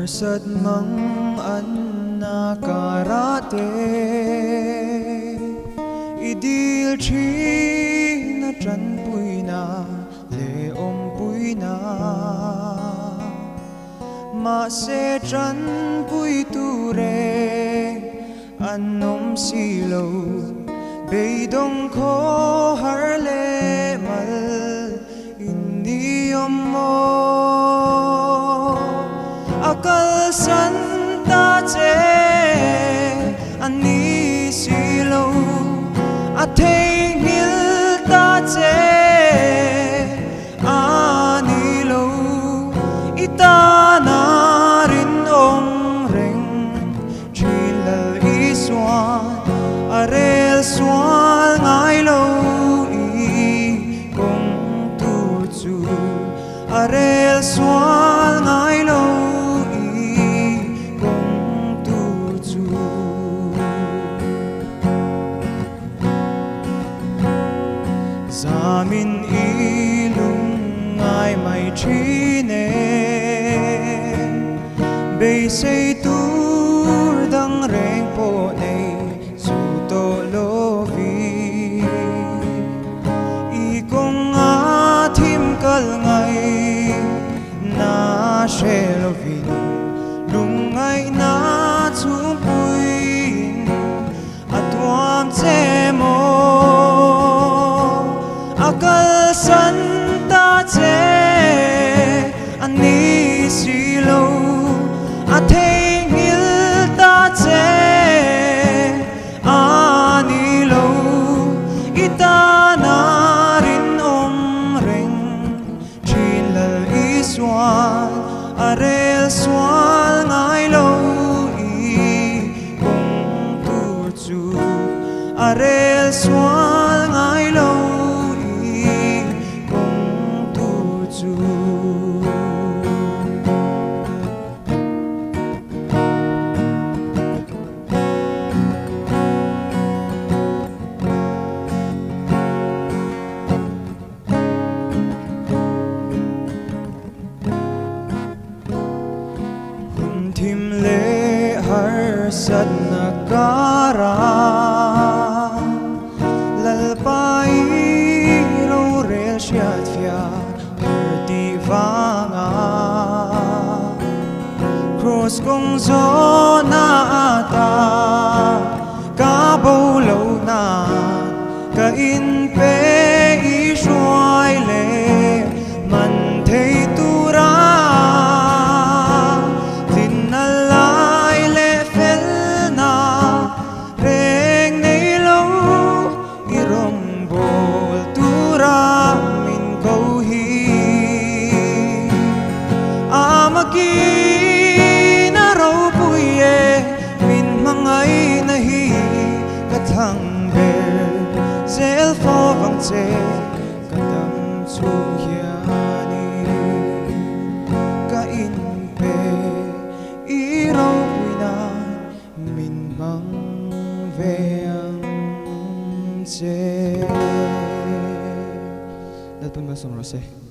Sad mang an na karate idil chi na tran pui na le om pui na ma se tran pui tu re an nom si lo be dong ko har le mal in ni om mo akal san ta che ani si lo a thei ngil ta che ani lo ita na rin ong reng chilal iswan arel sual ngai lo i kong tu chu arel sual ngai lo Zamin ilung ngai mai chine Bei say tur dang reng po nei su to lovi I kong a thim kal ngai na she lovin lung ngai na chung puin atuam che mo akal san ta che ani si lo a thei ngil ta che ani lo ita na rin om reng chilal iswan arel swal ngai lo i kong tu chu arel swal ngai lo Thim le har sat na kara lal pai ro rel shiat fia har ti vanga cross kong zo na ta ka bo lo na ka in pe i shuai le man thei tu ra thang ber zel pho vang che kadang chung hiani ka in pe i rau puina min mang ve ang che dat pun ba som rose